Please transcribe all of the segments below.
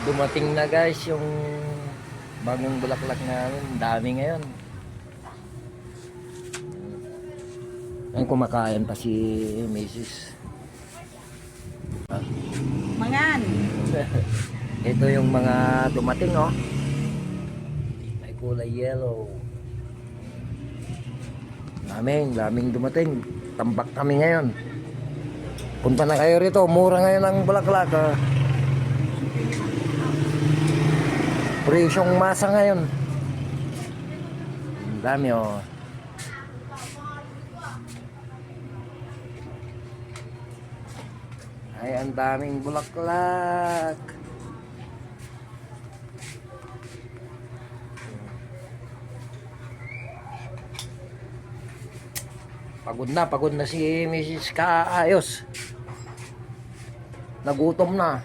Dumating na guys yung bagong bulaklak namin. Dami ngayon. Ang kumakain pa si Mrs. Mangan. Ito yung mga dumating, oh. May kulay yellow. Daming dumating. Tambak kami ngayon. Punta na kayo rito. Mura ngayon ang bulaklak, ah. Presyong masa ngayon. Ang dami, oh. Ay, ang daming bulaklak. Pagod na si Mrs. Kaayos. Nagutom na.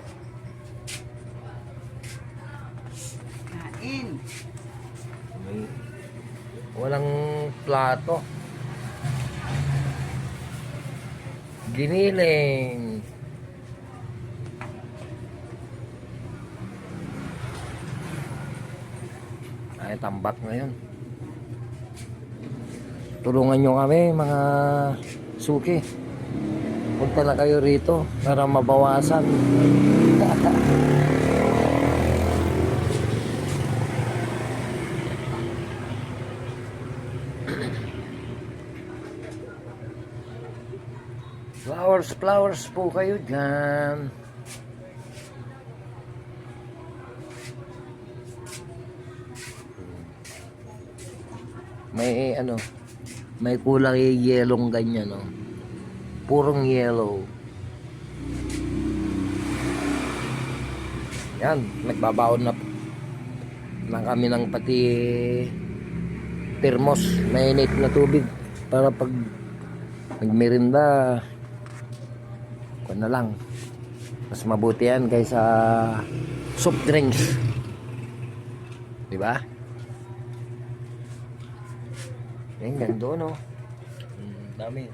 Kain. Walang plato. Giniling. Ay, tambak ngayon. Tulungan nyo kami mga suki. Punta na kayo rito para mabawasan. Flowers po kayo dyan. May ano, may kulay yelong ganyan, no? Purong yellow. Yan, nagbabaon na kami ng pati termos, mainit na tubig para pag nagmerinda kung na lang. Mas mabuti yan kaysa soft drinks. Di ba? Yan, ganda, no? Dami.